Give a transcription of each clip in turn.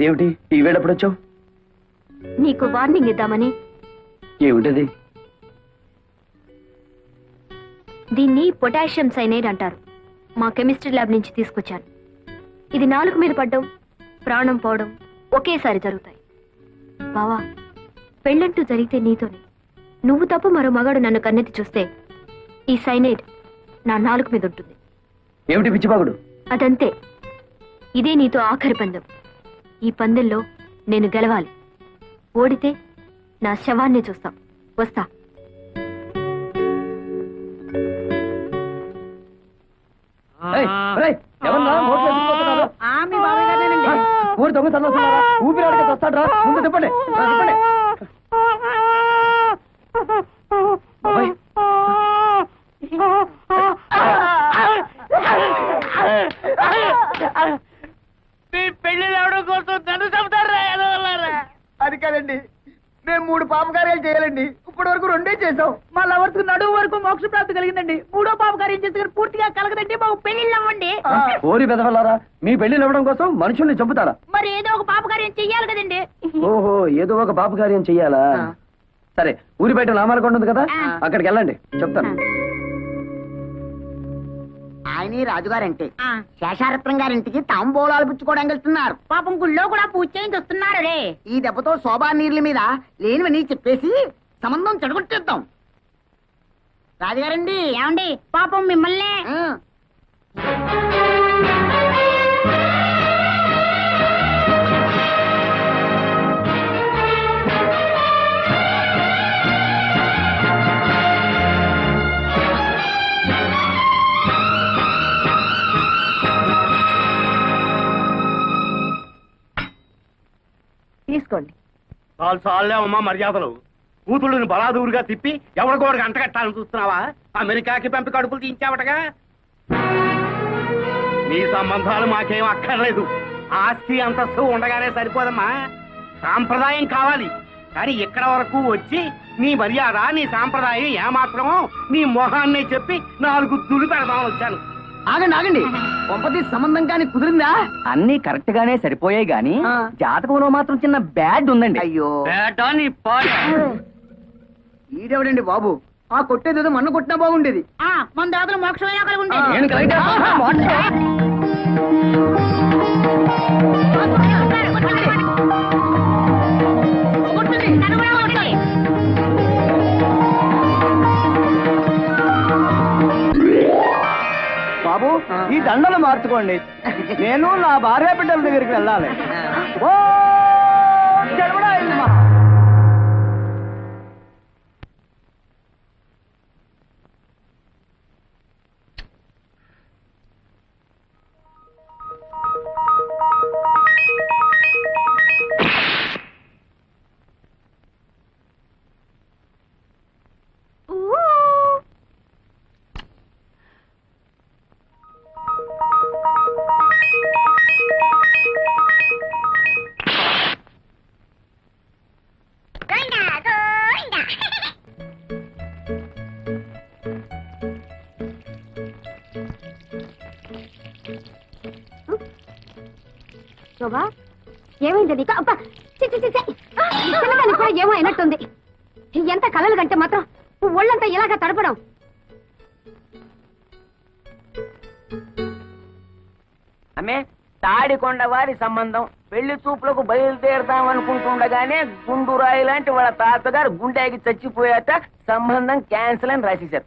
ఇదేమిటి ఈ వేళప్పుడు వచ్చావు? నీకు వార్నింగ్ ఇద్దామని. ఏమిటది? దీన్ని పొటాషియం సైనైడ్ అంటారు. మా కెమిస్ట్రీ ల్యాబ్ నుంచి తీసుకొచ్చాను. ఇది నాలుగు మీద పడ్డం, ప్రాణం పోవడం ఒకేసారి జరుగుతాయి. బావా, పెళ్ళంటూ జరిగితే నీతోనే. నువ్వు తప్ప మరో మగాడు నన్ను కన్నెత్తి చూస్తే ఈ సైనైడ్ నా నాలుగు మీద ఉంటుంది. ఏమిటి పిచ్చిబాగుడు? అదంతే. ఇదే నీతో ఆఖరి పందెం. ఈ పందెంలో నేను గెలవాలి. ఓడితే నా శవాన్ని చూస్తాం. వస్తా. ఊరి దొంగ చదువుతున్నారా? ఊపిరాడక వస్తాడ్రా. ముందు చెప్పండి చెప్పండి. మీ పెళ్లి రావడం కోసం నన్ను చెబుతారా? అది కాదండి, మేము 3 పాపకార్యాలు చేయాలండి. ఇప్పటి వరకు 2 చేసాం. మా లవర్స్ నడువు వరకు మోక్ష ప్రాప్తి కలిగిందండి. 3వ పాపకార్యం చేసి పూర్తిగా కలగదండి. మాకు పెళ్లిళ్ళు అవ్వండి. ఓరి బెదవలారా, మీ పెళ్లిళ్ళు అవ్వడం కోసం మనుషుల్ని చంపుతారా? మరి ఏదో ఒక పాపకార్యం చెయ్యాలి కదండి. ఓహో, ఏదో ఒక పాపకార్యం చెయ్యాలా? సరే, ఊరి బయట నామాలకొండ ఉంది కదా, అక్కడికి వెళ్ళండి, చెప్తాను. ఆయన రాజుగారంటే శేషారత్నం గారింటికి తాంబూలాలు పుచ్చుకోవడానికి వెళ్తున్నారు. పాపం గుళ్ళో కూడా పూజ చేయించి వస్తున్నారే. ఈ దెబ్బతో శోభా నీళ్ళ మీద లేనివని చెప్పేసి సంబంధం చెడగొట్టేద్దాం. రాజుగారండి, ఏమండి, పాపం మిమ్మల్ని తీసుకోండి. చాలే అమ్మా మర్యాదలు. కూతుళ్ళని బలాదూరుగా తిప్పి ఎవరికోడికి అంటగట్టాలని చూస్తున్నావా? అమెరికాకి పంపి కడుపులు తీయించావటగా. నీ సంబంధాలు మాకేం అక్కర్లేదు. ఆస్తి అంతస్తు ఉండగానే సరిపోదమ్మా. సాంప్రదాయం కావాలి. కానీ ఇక్కడ వరకు వచ్చి నీ మర్యాద, నీ సాంప్రదాయం ఏమాత్రమో నీ మొహాన్ని చెప్పి 4 దులు పెడదామని వచ్చాను. ఆగండి ఆగండి, పంపతి సంబంధం కానీ కుదిరిందా? అన్ని కరెక్ట్ గానే సరిపోయాయి గాని జాతకంలో మాత్రం చిన్న బ్యాడ్ ఉందండి. అయ్యో, బేటా నీ పాడు. ఈడెవడండి బాబు? ఆ కొట్టేదేదో మన్ను కొట్టినా బాగుండేది. మన దాతలు మోక్షమైనా కలిగి ఉండేది. నేను కరెక్ట్ బాబు, ఈ దండలు మార్చుకోండి. నేను నా భార్య బిడ్డల దగ్గరికి వెళ్ళాలి. ఓ చెడమడా ఇల్మా. శోభా, ఏమైంది నీకు? అబ్బా, చిన్నదానికి కూడా ఏమో అయినట్టుంది. ఎంత కలలు కంటే మాత్రం ఒళ్ళంతా ఇలాగా తడపడం. ఆమె తాడికొండ వారి సంబంధం. పెళ్లి చూపులకు బయలుదేరదామనుకుంటుండగానే గుండురాయి లాంటి వాళ్ళ తాతగారు గుండెకి చచ్చిపోయాక సంబంధం క్యాన్సిల్ అని రాసేశారు.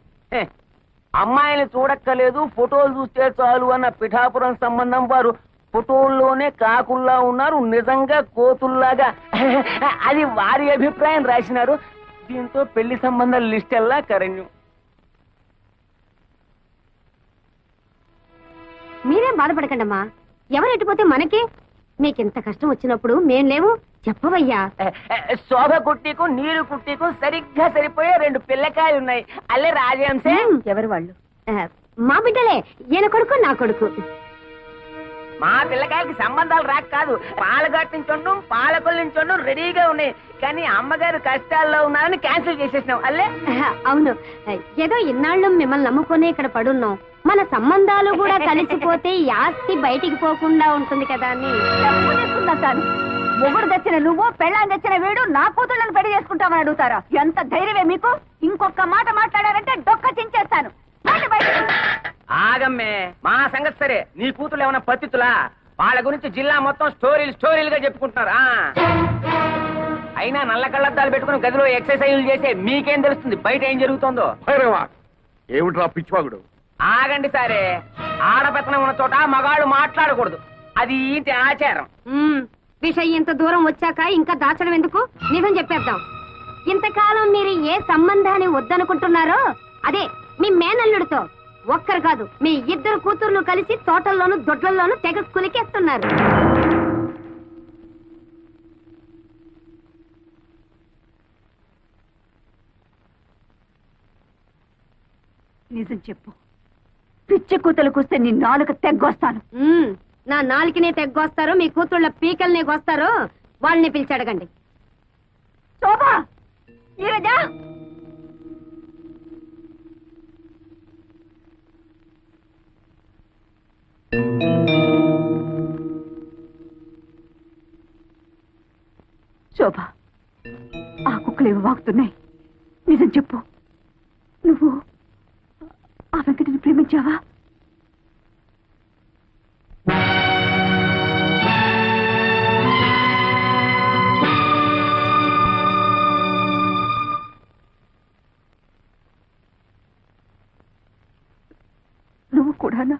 అమ్మాయిని చూడక్కలేదు, ఫోటోలు చూస్తే చాలు అన్న పిఠాపురం సంబంధం వారు ఫోటోల్లోనే కాకుల్లా ఉన్నారు, నిజంగా కోతుల్లాగా. అది వారి అభిప్రాయం రాసినారు. దీంతో పెళ్లి సంబంధాల లిస్ట్ ఎల్లా కరణ్యం. మీరేం బాధపడకండమ్మా. ఎవరెట్టిపోతే మనకే. మీకింత కష్టం వచ్చినప్పుడు మేం లేవు, చెప్పవయ్యా. శోభ కుట్టికు నీరు కుట్టికు సరిగ్గా సరిపోయే 2 పిల్లకాయలు ఉన్నాయి. అల్లే రాజహంసే. ఎవరు వాళ్ళు? మా బిడ్డలే. ఈయన కొడుకు, నా కొడుకు. మా పిల్లకాయలకి సంబంధాలు రాక కాదు, పాలగట్టించండు పాలకొల్లించండు రెడీగా ఉన్నాయి. కానీ అమ్మగారు కష్టాల్లో ఉన్నారని క్యాన్సిల్ చేసేసినాం. అల్లే. అవును, ఏదో ఇన్నాళ్ళు మిమ్మల్ని నమ్ముకునే ఇక్కడ పడున్నాం. మన సంబంధాలు కూడా కలిసిపోతే ఈ ఆస్తి బయటికి పోకుండా ఉంటుంది కదా అని చెప్పుకుంటాను. మొగుడు తెచ్చిన నువ్వు పెళ్ళాన్ని తెచ్చిన వీడు నా కూతుళ్ళని పెళ్లి చేసుకుంటామని అడుగుతారా? ఎంత ధైర్యమే మీకు? ఇంకొక మాట మాట్లాడారంటే డొక్క చించేస్తాను. రండి బయటికి. ఆగమ్మే, మా సంగతి సరే. నీ కూతురు ఏమైనా పత్తితులా? వాళ్ళ గురించి జిల్లా మొత్తం స్టోరీలుగా చెప్పుకుంటున్నారు. అయినా నల్ల కళ్ళద్దాలు పెట్టుకుని గదిలో ఎక్సర్సైజులు చేసే మీకేం తెలుస్తుంది బయట ఏం జరుగుతుందో? ఏమిట్రా పిచ్చివాగుడు? ఆగండి సరే. ఆడపెత్తనం ఉన్న చోట మగాళ్ళు మాట్లాడకూడదు. అది ఇంటి ఆచారం. విషయం ఇంత దూరం వచ్చాక ఇంకా దాచడం ఎందుకు? నిజం చెప్పేద్దాం. ఇంతకాలం మీరు ఏ సంబంధాన్ని వద్దనుకుంటున్నారో అదే మీ మేనల్లుడితో ఒక్కరు కాదు, మీ ఇద్దరు కూతుర్లు కలిసి తోటల్లోనూ దొడ్లలోనూ తెగ కులికేస్తున్నారు. నిజం చెప్పు. పిచ్చి కూతలకొస్తే నీ నాలుక తెగ్గొస్తాను. నా నాలుకనే తెగ్గొస్తారో మీ కూతుళ్ళ పీకల్నే గొస్తారో వాళ్ళని పిలిచి అడగండి. శోభా, నీరజా, శోభ, ఆ కుక్కలు ఏవి వాగుతున్నాయి? నిజం చెప్పు. నువ్వు ఆ వెంకటిని ప్రేమించావా? నువ్వు కూడానా?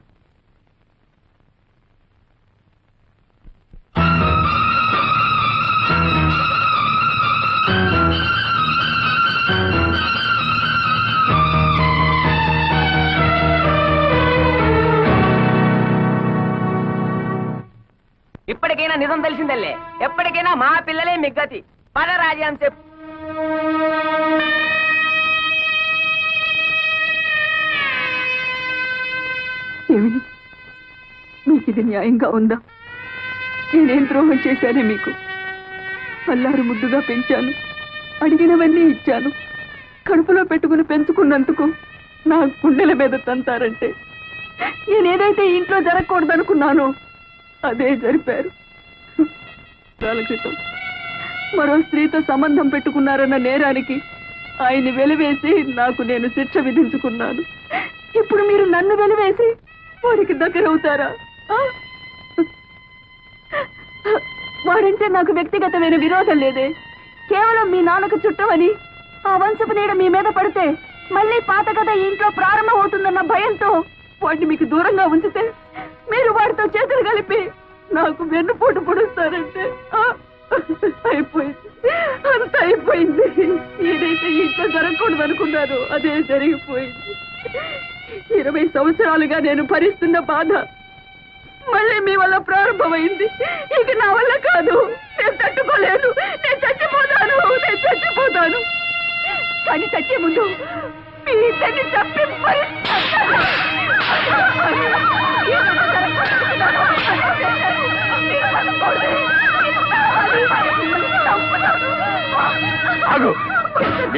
ఇప్పటికైనా నిజం తెలిసిందల్లే. ఎప్పటికైనా మా పిల్లలే మిగ్గతి. పద రాజీ అని చెప్పు. ఏమి, మీకు ఇది న్యాయంగా ఉందా? నేనేం ద్రోహం చేశానే మీకు? అల్లారు ముద్దుగా పెంచాను, అడిగినవన్నీ ఇచ్చాను. కడుపులో పెట్టుకుని పెంచుకున్నందుకు నా గుండెల మీద తంతారంటే నేనేదైతే ఇంట్లో జరగకూడదనుకున్నానో అదే జరిపారు. కాల క్రితం మరో స్త్రీతో సంబంధం పెట్టుకున్నారన్న నేరానికి ఆయన్ని వెలివేసి నాకు నేను శిక్ష విధించుకున్నాను. ఇప్పుడు మీరు నన్ను వెలివేసి వారికి దగ్గర అవుతారా? వాడంటే నాకు వ్యక్తిగతమైన విరోధం లేదే. కేవలం మీ నాన్నకు చుట్టమని ఆ వంశపు నీడ మీ మీద పడితే మళ్ళీ పాత కథ ఇంట్లో ప్రారంభం అవుతుందన్న భయంతో వాడిని మీకు దూరంగా ఉంచితే మీరు వాడితో చేతులు కలిపి నాకు వెన్నుపోటు పొడుస్తారంటే అయిపోయింది, అంత అయిపోయింది. ఏదైతే ఇంట్లో జరగకూడదు అనుకున్నారో అదే జరిగిపోయింది. 20 సంవత్సరాలుగా నేను భరిస్తున్న బాధ మళ్ళీ మీ వల్ల ప్రారంభమైంది. ఇక నా వల్ల కాదు, నేను తట్టుకోలేను. నేను చచ్చిపోతాను. కానీ చచ్చే ముందు మీ ఇద్దరిని చంపి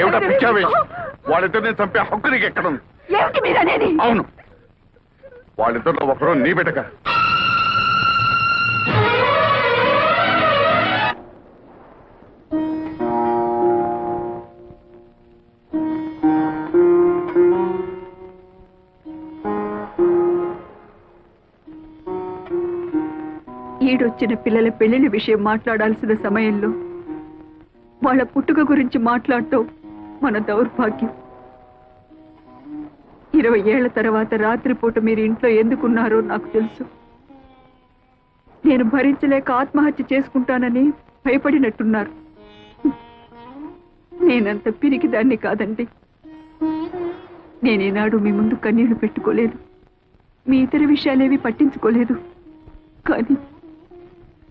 ఏమిటా పిచ్చావేశం? వాళ్ళిద్దరిని చంపే హక్కు నీకు ఎక్కడుంది? ఏమిటి మీరనేది? అవును, వాళ్ళిద్దరిలో ఒకరు నీ బిడ్డక. ఈడొచ్చిన పిల్లల పెళ్లిళ్ళ విషయం మాట్లాడాల్సిన సమయంలో వాళ్ళ పుట్టుక గురించి మాట్లాడటం మన దౌర్భాగ్యం. 20 ఏళ్ల తర్వాత రాత్రిపూట మీరు ఇంట్లో ఎందుకున్నారో నాకు తెలుసు. నేను భరించలేక ఆత్మహత్య చేసుకుంటానని భయపడినట్టున్నారు. నేనంత పిరికిదాన్ని కాదండి. నేనేనాడు మీ ముందు కన్నీళ్లు పెట్టుకోలేదు, మీ ఇతర విషయాలేవి పట్టించుకోలేదు. కానీ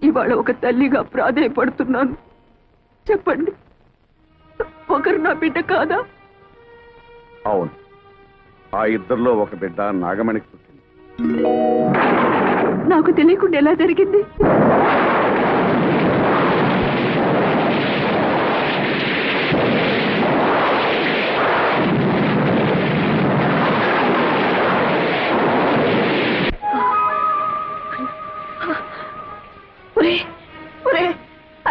ఇవాళ ఒక తల్లిగా ప్రాధేయపడుతున్నాను. చెప్పండి, ఒకరు నా బిడ్డ కాదా? అవును, ఆ ఇద్దరిలో ఒక బిడ్డ నాగమణికి పుట్టింది. నాకు తెలియకుండా ఎలా జరిగింది?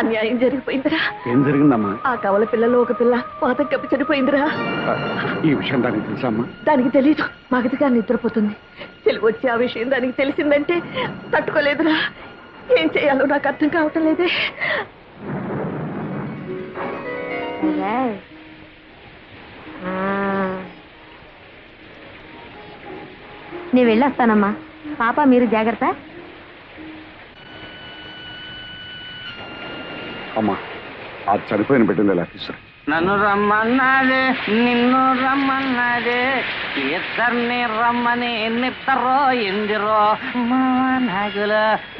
అన్యాయం జరిగిపోయిందిరా. ఏం జరిగిందమ్మా? ఆ కవల పిల్లలో ఒక పిల్ల పాతం కప్పి చనిపోయిందిరా. ఈ విషయం దానికి తెలుసమ్మా? దానికి తెలీదు. మగతిగా నిద్రపోతుంది. తెలుగు వచ్చి ఆ విషయం దానికి తెలిసిందంటే తట్టుకోలేదురా. ఏం చేయాలో నాకు అర్థం కావటం లేదే. నేను వెళ్ళొస్తానమ్మా. పాప మీరు జాగ్రత్త. అమ్మా, ఆ చనిపోయిన బిడ్డను ఎలా తీసుకురా? నన్ను రమ్మన్నాదే, నిన్ను రమ్మన్నాదే, ఇద్దరిని రమ్మని నిద్దరో ఎందిరో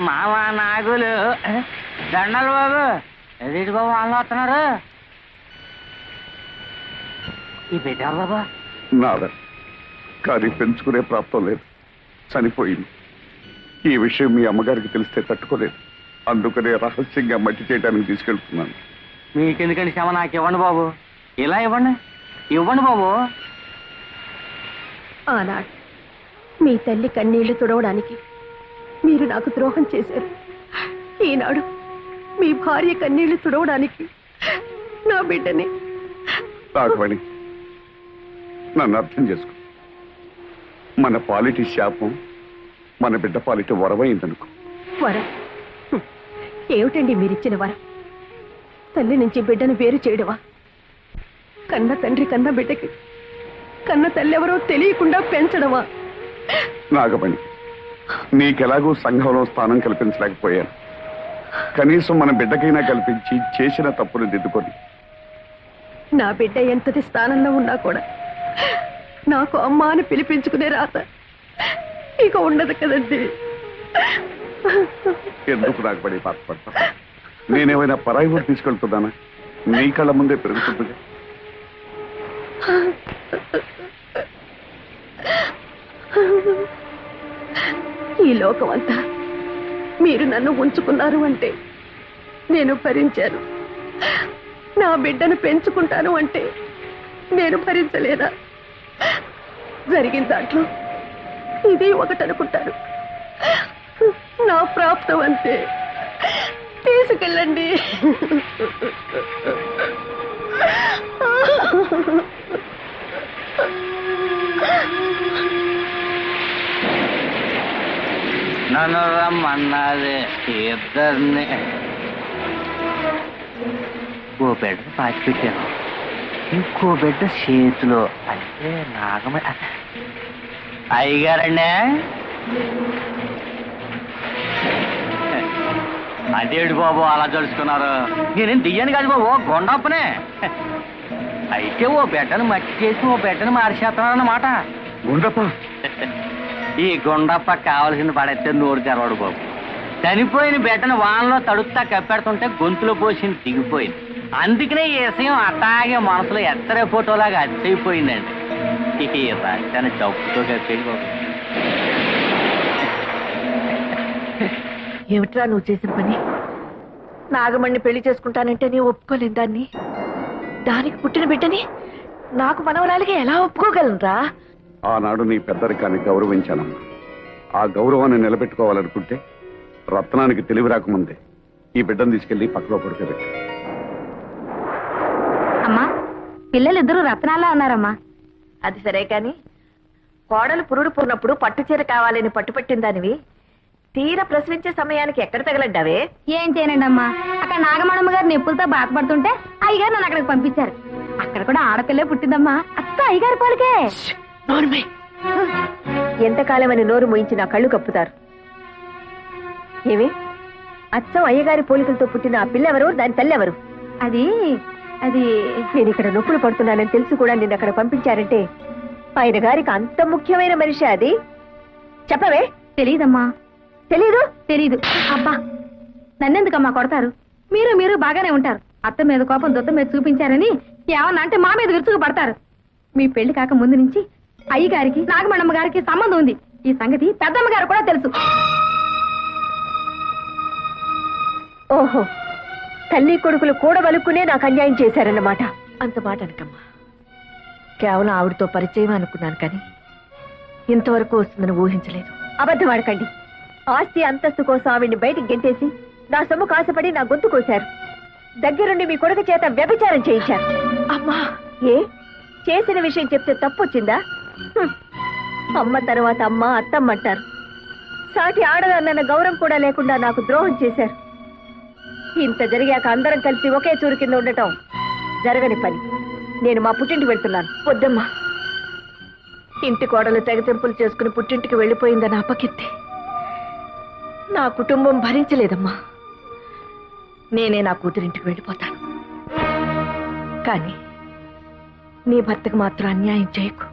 మావా నాగులు దండలు బాబు. ఎదుటి బాబు వాళ్ళు వస్తున్నారు. ఈ బిడ్డ బాబా నాదా, కానీ పెంచుకునే ప్రాప్తం లేదు, చనిపోయింది. ఈ విషయం మీ అమ్మగారికి తెలిస్తే తట్టుకోలేదు. అందుకనే రహస్యంగా మట్టి చేయడానికి తీసుకెళ్తున్నాను. మీకెందుకండి శ్రమ? నాకు ఇవ్వండి బాబు. ఇలా ఇవ్వండి, ఇవ్వండి బాబు. ఆనాడు మీ తల్లి కన్నీళ్లు తుడవడానికి మీరు నాకు ద్రోహం చేశారు. ఈనాడు మీ భార్య కన్నీళ్లు తుడవడానికి నా బిడ్డని. రాఘవణి, నన్ను అర్థం చేసుకో. మన పాలిటి శాపం మన బిడ్డ పాలిటి వరమైందనుకో. వరం? ఏమిటండి మీరిచ్చిన వరం? తల్లి నుంచి బిడ్డను వేరు చేయడమా? కన్న తండ్రి కన్న బిడ్డకి కన్న తల్లి ఎవరో తెలియకుండా పెంచడమా? నాగమణి, నీకెలాగూ సంఘంలో స్థానం కల్పించలేకపోయాను. కనీసం మన బిడ్డకైనా కల్పించి చేసిన తప్పును దిద్దుకొని. నా బిడ్డ ఎంతటి స్థానంలో ఉన్నా కూడా నాకు అమ్మ అని పిలిపించుకునే రాత ఇక ఉండదు కదండి. ఎందుకు నాగమణి బాధపడతా? నేనేమైనా పరాయి ఊరు తీసుకెళ్తున్నానా? నీ కళ్ళ ముందే పెరుగుతుంది. ఈ లోకం అంతా మీరు నన్ను ఉంచుకున్నారు అంటే నేను భరించాను. నా బిడ్డను పెంచుకుంటాను అంటే నేను భరించలేదా? జరిగిన దాంట్లో ఇది ఒకటనుకుంటాను. నా ప్రాప్తం అంతే. తీసుకెళ్ళండి. నన్ను రమ్మన్నది ఇద్దరిని. ఓ బిడ్డ పాచి పెట్టాను, ఇంకో బిడ్డ చేతిలో. అంటే నాగమ అయ్యగారండి. అదేడు బాబు అలా జరుచుకున్నారు? నేనేం దియ్యాను కాదు బాబు, గొండప్పనే. అయితే ఓ బిడ్డను మట్టి చేసి ఓ బిడ్డను మార్చేస్తున్నారన్నమాట. గుండప్ప, ఈ గుండప్ప కావలసింది పడైతే నోరు తెరవడు బాబు. చనిపోయిన బిడ్డను వానలో తడుపుతా కప్పెడుతుంటే గొంతులో పోసింది దిగిపోయింది. అందుకనే ఈ విషయం అట్టాగే మనసులో ఎత్తరే ఫోటోలాగా అచ్చయిపోయిందండి. ఈ రాజాన్ని చప్పుతో కప్పేది బాబు. ఏమిట్రా నువ్వు చేసిన పని? నాగమణ్ణి పెళ్లి చేసుకుంటానంటే నీ ఒప్పుకోలేను దాన్ని. దానికి పుట్టిన బిడ్డని నాకు మనవరాలిగా ఎలా ఒప్పుకోగలనురా? ఆనాడు నీ పెద్దరికాన్ని గౌరవించానమ్మా. ఆ గౌరవాన్ని నిలబెట్టుకోవాలనుకుంటే రత్నానికి తెలివి రాకముందే ఈ బిడ్డను తీసుకెళ్లి పక్కలో పడుకోబెట్టి. అమ్మా, పిల్లలిద్దరూ రత్నాలా ఉన్నారమ్మా. అది సరే కాని కోడలు పురుడు పూర్ణప్పుడు పట్టుచీర కావాలని పట్టుపట్టిందానివి తీర ప్రసవించే సమయానికి ఎక్కడ తగలడ్డావే? ఏం చేయనండి అమ్మా, అక్కడ నాగమణమ్మ గారు నొప్పులతో బాధపడుతుంటే అయ్యగారు నన్ను అక్కడికి పంపించారు. అక్కడ కూడా ఆడపిల్లే పుట్టిందమ్మా. అత్త అయ్యగారి పోలికే. ఎంతకాలమని నోరు మోయించి నా కళ్ళు కప్పుతారు. ఏమి అచ్చం అయ్యగారి పోలికలతో పుట్టిన ఆ పిల్లెవరు? దాని తల్లెవరు? అది అది నేను ఇక్కడ నొప్పులు పడుతున్నానని తెలిసి కూడా నిన్ను అక్కడ పంపించారంటే ఆయన గారికి అంత ముఖ్యమైన మనిషి అది? చెప్పవే. తెలీదమ్మా. తెలీదు? తెలీదు. అబ్బా, నన్నెందుకమ్మా కొడతారు? మీరు బాగానే ఉంటారు. అత్త మీద కోపం దొత్త మీద చూపించారని ఏమన్నా అంటే మా మీద విరుచుకు పడతారు. మీ పెళ్లి కాక ముందు నుంచి అయ్యగారికి నాగమణమ్మ గారికి సంబంధం ఉంది. ఈ సంగతి పెద్దమ్మ గారు కూడా తెలుసు. ఓహో, తల్లి కొడుకులు కూడబలుక్కునే నాకు అన్యాయం చేశారన్నమాట. అంత మాట అనకమ్మా. కేవలం ఆవిడతో పరిచయం అనుకున్నాను కానీ ఇంతవరకు వస్తుందని ఊహించలేదు. అబద్ధం ఆడకండి. ఆస్తి అంతస్తు కోసం ఆవిడ్ని బయటికి గెంటేసి నా సొమ్ము కాసపడి నా గొంతు కోశారు. దగ్గరుండి మీ కొడుకు చేత వ్యభిచారం చేయించారు. అమ్మా, ఏ చేసిన విషయం చెప్తే తప్పొచ్చిందా? అమ్మ తర్వాత అమ్మ అత్తమ్మ అంటారు. సాటి ఆడదాన్నన్న గౌరవం కూడా లేకుండా నాకు ద్రోహం చేశారు. ఇంత జరిగాక అందరం కలిసి ఒకే చూరు కింద ఉండటం జరగని పని. నేను మా పుట్టింటికి వెళ్తున్నాను. వద్దమ్మా, ఇంటి కోడలు తెగతెంపులు చేసుకుని పుట్టింటికి వెళ్ళిపోయిందని అపకీర్తి నా కుటుంబం భరించలేదమ్మా. నేనే నా కూతురింటికి వెళ్ళిపోతాను. కానీ నీ భర్తకు మాత్రం అన్యాయం చేయకు.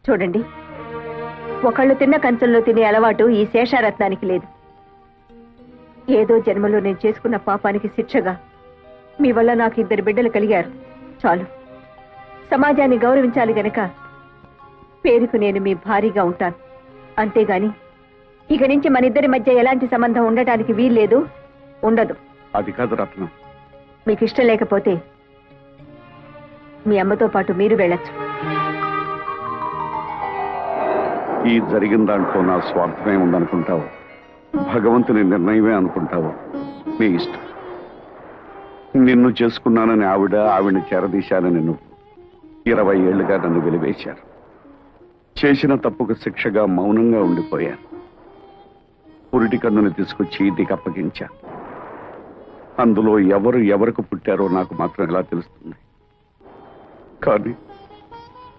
చూడండి, ఒకళ్ళు తిన్న కంచంలో తినే అలవాటు ఈ శేషారత్నానికి లేదు. ఏదో జన్మలో నేను చేసుకున్న పాపానికి శిక్షగా మీ వల్ల నాకు 2 బిడ్డలు కలిగారు. చాలు. సమాజాన్ని గౌరవించాలి గనక పేరుకు నేను మీ భారీగా ఉంటాను. అంతేగాని ఇక నుంచి మన ఇద్దరి మధ్య ఎలాంటి సంబంధం ఉండటానికి వీల్లేదు, ఉండదు. అది కాదు రత్నం. మీకు ఇష్టం లేకపోతే మీ అమ్మతో పాటు మీరు వెళ్ళొచ్చు. ఈ జరిగిన దాంట్లో నా స్వార్థమే ఉందనుకుంటావు, భగవంతుని నిర్ణయమే అనుకుంటావు, నీ ఇష్టం. నిన్ను చేసుకున్నానని ఆవిడని చేరదీశానని నువ్వు 20 ఏళ్లుగా నన్ను వెలివేశారు. చేసిన తప్పుకు శిక్షగా మౌనంగా ఉండిపోయాను. పురిటి కన్నుని తీసుకొచ్చి ఇంటికి అప్పగించా. అందులో ఎవరు ఎవరికి పుట్టారో నాకు మాత్రం ఎలా తెలుస్తుంది? కానీ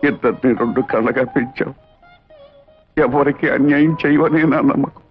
ఇద్దరిని 2 కళ్ళగా పెంచావు. ఎవరికి అన్యాయం చేయవనే నా నమ్మకం.